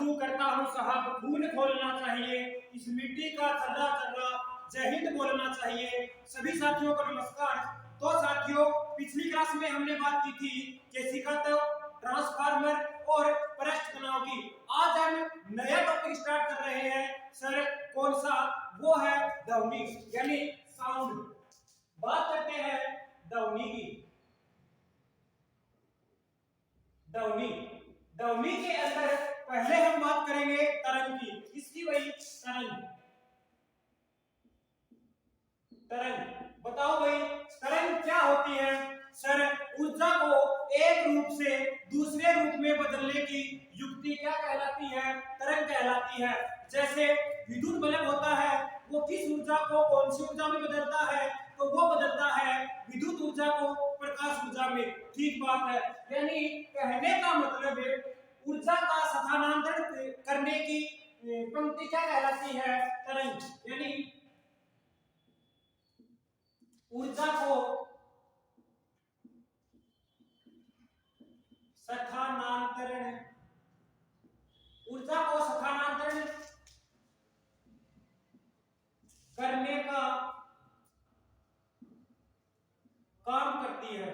शुरू करता हूँ साहब, खून खोलना चाहिए, इस मिट्टी का चर्रा चर्रा जय हिंद बोलना चाहिए। सभी साथियों को नमस्कार। तो साथियों, पिछली क्लास में हमने बात की थी केसिका तत्व, ट्रांसफार्मर और पृष्ठ तनाव की। आज हम नया टॉपिक स्टार्ट कर रहे हैं सर। कौन सा? वो है ध्वनि यानी साउंड। बात करते हैं ध्वनि की। ध्वनि ध्वनि के अंदर पहले हम बात करेंगे तरंग की। किसकी भाई? तरंग। तरंग बताओ भाई, तरंग क्या होती है? सर, ऊर्जा को एक रूप से दूसरे रूप में बदलने की युक्ति क्या कहलाती है? तरंग कहलाती है। जैसे विद्युत बल्ब होता है, वो किस ऊर्जा को कौन सी ऊर्जा में बदलता है? तो वो बदलता है विद्युत ऊर्जा को प्रकाश ऊर्जा में। ठीक बात है। यानी कहने का मतलब है ऊर्जा का स्थानांतरण करने की पंक्ति क्या कहलाती है? तरंग। यानी ऊर्जा को स्थानांतरण करने का काम करती है।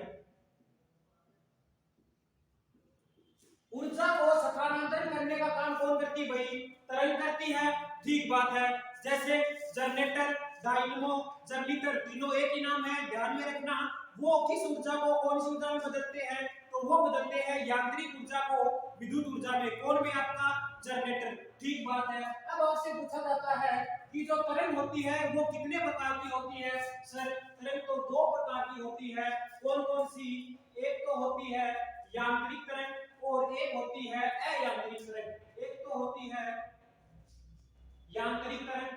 ऊर्जा को स्थानांतरण करने का काम कौन करती है भाई? तरंग करती है। ठीक बात है। जैसे जनरेटर, डायनेमो, जनरेटर तीनों एक ही नाम है, ध्यान में रखना। वो किस ऊर्जा को कौन सी ऊर्जा में बदलते हैं? तो वो बदलते हैं यांत्रिक ऊर्जा को विद्युत ऊर्जा में। कौन में? आपका जनरेटर। ठीक बात है। अब आपसे पूछा जाता है कि जो तरंग होती है वो कितने प्रकार की होती है? सर, तरंग तो दो प्रकार की होती है। कौन कौन सी? एक तो होती है यांत्रिक तरंग और एक होती है अयांत्रिक तरंग। एक तो होती है यांत्रिक तरंग,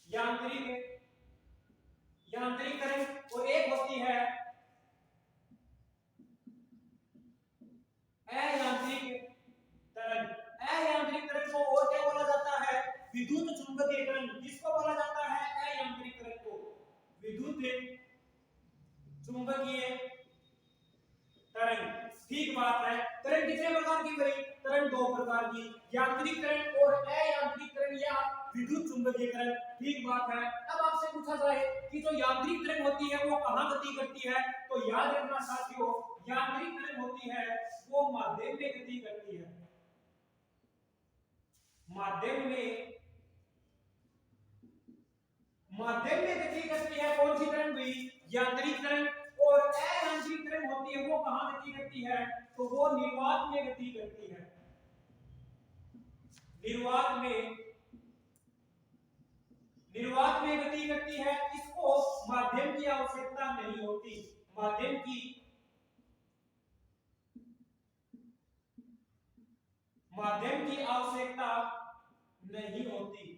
यांत्रिक यांत्रिक तरंग, और एक होती है अयांत्रिक तरंग। अयांत्रिक तरंग को और क्या बोला जाता है? विद्युत चुंबकीय तरंग। किसको बोला जाता है? अयांत्रिक तरंग को विद्युत चुंबकीय तरंग। ठीक बात है। तरंग कितने प्रकार की भाई? तरंग दो प्रकार की, यांत्रिक तरंग और अयांत्रिक तरंग या विद्युत चुंबकीय तरंग। ठीक बात है। अब आपसे पूछा जाए कि जो यांत्रिक तरंग होती है वो कहां गति करती है? तो याद रखना साथियों, यांत्रिक तरंग होती है वो माध्यम में गति करती है। माध्यम में गति करती है। कौन सी तरंग हुई? यांत्रिक तरंग। और अयांत्रिक तरंग होती है वो कहां गति करती है? तो वो निर्वात में गति करती है। निर्वात में गति करती है। इसको माध्यम की आवश्यकता नहीं होती। माध्यम की आवश्यकता नहीं होती।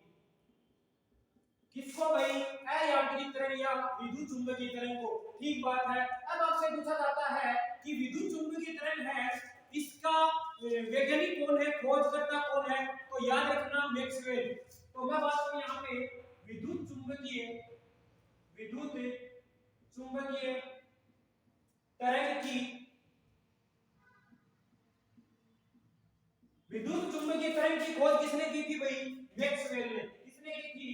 किसको भाई? अयांत्रिक तरंग या विद्युत चुंबकीय तरंग को। ठीक बात है। अब आपसे पूछा जाता है कि विद्युत चुंबकीय तरंग है, इसका वैज्ञानिक कौन है, खोजकर्ता कौन है? तो याद रखना मैक्सवेल। तो मैं बात करूं यहाँ पे विद्युत चुंबकीय तरंग की। विद्युत चुंबकीय तरंग की खोज किसने की थी भाई? मैक्सवेल ने। किसने की थी?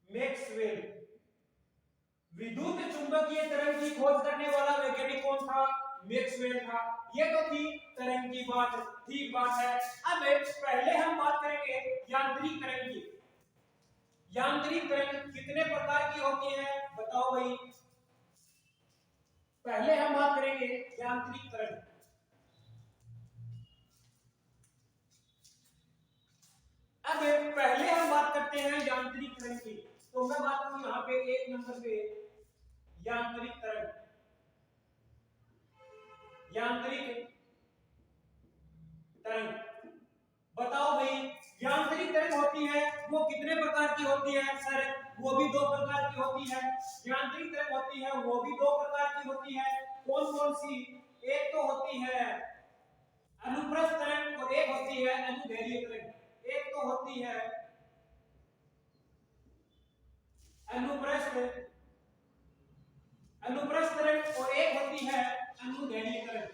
मैक्सवेल। विद्युत चुंबकीय तरंग की खोज करने वाला वैज्ञानिक कौन था? मैक्सवेल था। ये तो थी तरंग की बात। ठीक बात है। अब पहले हम बात करेंगे यांत्रिक तरंग की। यांत्रिक तरंग कितने प्रकार की होती है? बताओ भाई। पहले हम बात करेंगे यांत्रिक तरंग। अब पहले हम बात करते हैं यांत्रिक तरंग की। तो मैं बात करूं यहाँ पे एक नंबर पे यांत्रिक तरंग। यांत्रिक तरंग बताओ भाई, यांत्रिक तरंग होती है वो कितने प्रकार की होती है? सर, वो भी दो प्रकार की होती है। यांत्रिक तरंग होती है वो भी दो प्रकार की होती है। कौन कौन सी? एक तो होती है अनुप्रस्थ तरंग और एक होती है अनुदैर्घ्य तरंग। एक तो होती है अनुप्रस्थ तरंग और एक होती है अनुदैर्घ्य तरंग।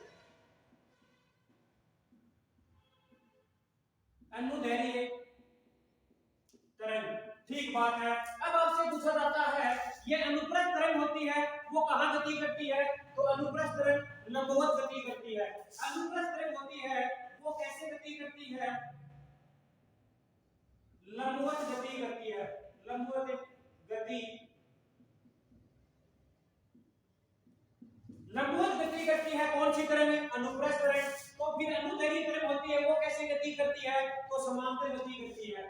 बात है। अब आपसे पूछा जाता है ये अनुप्रस्थ तरंग होती है वो कहाँ गति करती है, तो अनुप्रस्थ तरंग लंबवत गति करती है। अनुप्रस्थ तरंग होती है वो कैसे गति करती है, लंबवत गति करती है। लंबवत गति, लंबवत गति करती है कौन सी तरंग, अनुप्रस्थ तरंग। तो फिर अनुदैर्घ्य तरंग होती है वो कैसे गति करती है, तो समांतर गति करती है।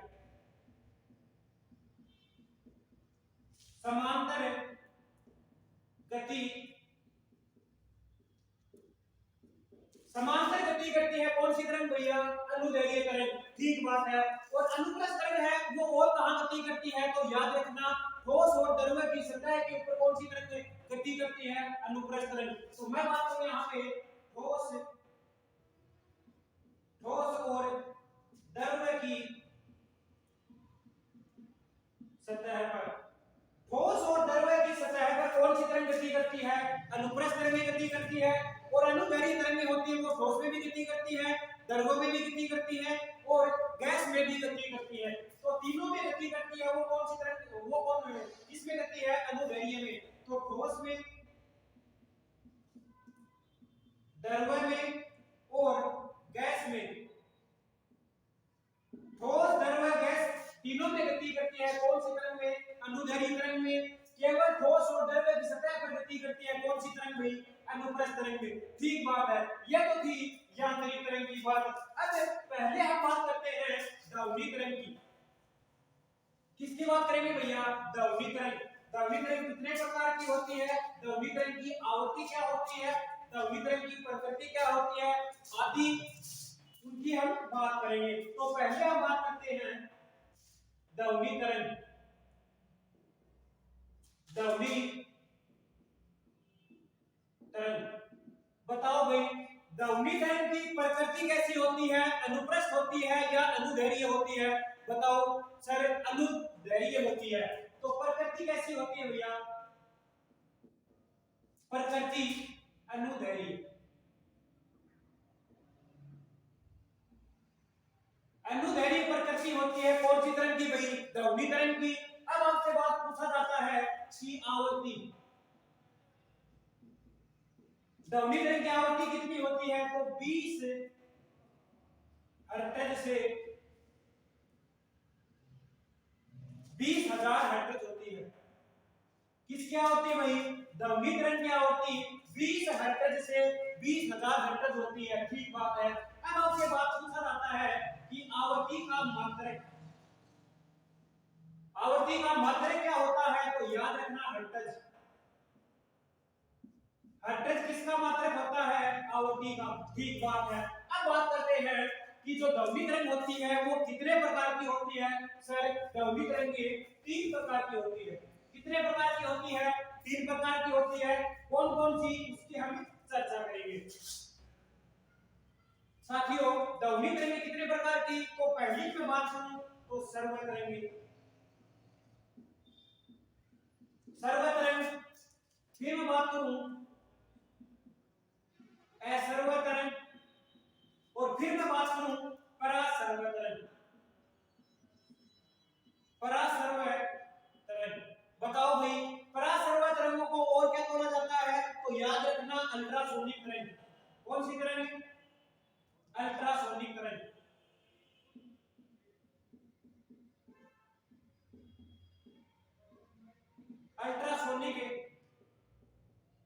समांतर गति, समांतर गति करती है कौन सी तरंग भैया, अनुदैर्घ्य तरंग। ठीक बात है। और अनुप्रस्थ तरंग है वो और कहां गति करती है, तो याद रखना ठोस और द्रव्य की सतह के ऊपर कौन सी तरंग गति करती है, अनुप्रस्थ तरंग। तो मैं बात करूं यहां पे ठोस, ठोस और द्रव्य की सतह पर, ठोस और द्रव्य की सतह पर कौन सी तरंग गति करती है, अनुप्रस्थ तरंग में गति करती है। और अनुदैर्घ्य तरंग होती है वो ठोस में भी गति करती है, द्रव्य में भी गति करती है और गैस में भी गति करती है। तो तीनों में गति करती है वो कौन सी तरंग, वो कौन है, किसमें गति है, अनुदैर्घ्य में। तो ठोस में, द्रव्य में और गैस में, ठोस द्रव्य गैस तीनों में गति करती है कौन सी तरंग में, अनुदैर्घ्य तरंग में। केवल ठोस और द्रव्य की सतह पर गति करती है कौन सी तरंग में, अनुप्रस्थ तरंग में। ठीक बात है। यह तो थी यांत्रिक तरंग की बात। अब पहले हम बात करते हैं ध्वनि तरंग की। किसकी बात करेंगे भैया, ध्वनि तरंग। ध्वनि तरंग कितने प्रकार की होती है, ध्वनि तरंग की आवृत्ति क्या होती है, ध्वनि तरंग की प्रकृति क्या होती है आदि उनकी हम बात करेंगे। तो पहले हम बात करते हैं ध्वनि तरंग। ध्वनि तरंग, बताओ भाई ध्वनि तरंग की प्रकृति कैसी होती है, अनुप्रस्थ होती है या अनुदैर्घ्य होती है, बताओ सर, अनुदैर्घ्य होती है। तो प्रकृति कैसी होती है भैया, प्रकृति अनुदैर्घ्य, अनुदैर्घ्य प्रकृति होती है कौन सी तरंग की भाई, ध्वनि तरंग की। अब आपसे बात पूछा जाता है कि आवृत्ति, ध्वनि तरंग की आवृत्ति कितनी होती है, तो 20 हर्ट्ज से 20,000 हर्ट्ज होती है। किस क्या होती है भाई, ध्वनि तरंग की आवृत्ति 20 हर्ट्ज से 20,000 हर्ट्ज होती है। ठीक बात है। अब आपसे बात पूछा जाता है कि आवृत्ति का मात्रक, आवृत्ति का मात्रक क्या होता है, तो याद रखना हर्ट्ज। हर्ट्ज किसका मात्रक होता है, आवृत्ति का। ठीक बात है। अब बात करते हैं कि जो ध्वनि तरंग होती है वो कितने प्रकार की होती है, सर ध्वनि तरंगें 3 प्रकार की होती है। कितने प्रकार की होती है, 3 प्रकार की होती है। कौन कौन सी, उसकी हम चर्चा करेंगे। साथियों ध्वनि तरंगें कितने प्रकार की, तो पहली में बात करूं तो सर्व तरंगें, सर्व तरंग। फिर मैं बात करूं असर्व तरंग, और फिर मैं बात करूं परासर्व तरंग, परासर्व तरंग। बताओ भाई परासर्व तरंगों को और क्या बोला जाता है, तो याद रखना अल्ट्रासोनिक तरंग। कौन सी तरंग, अल्ट्रासोनिक तरंग। अल्ट्रासोनिक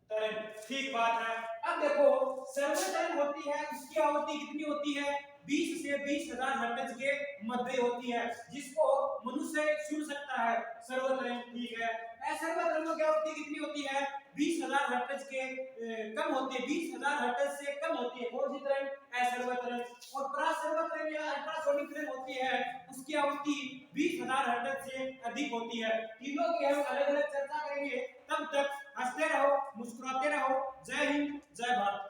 तरंग। ठीक बात है। अब देखो सर्व तरंग होती है उसकी आवृत्ति कितनी होती है, 20 से 20,000 हर्ट्ज के मध्य होती है, जिसको मनुष्य सुन सकता है। सर्व तरंग। ठीक है। असर्व तरंगों की आवृत्ति कितनी होती है, 20,000 हर्ट्ज के कम होती है, 20,000 हर्ट्ज से कम होती है। कौन सी तरंग, असर्व तरंग। और परासर्व तरंग या अल्ट्रासोनिक तरंग होती है उसकी आवृत्ति 20,000 हर्ट्ज से अधिक होती है। तीनों की हम अलग अलग चर्चा करेंगे। तब तक हंसते रहो, मुस्कुराते रहो। जय हिंद, जय भारत।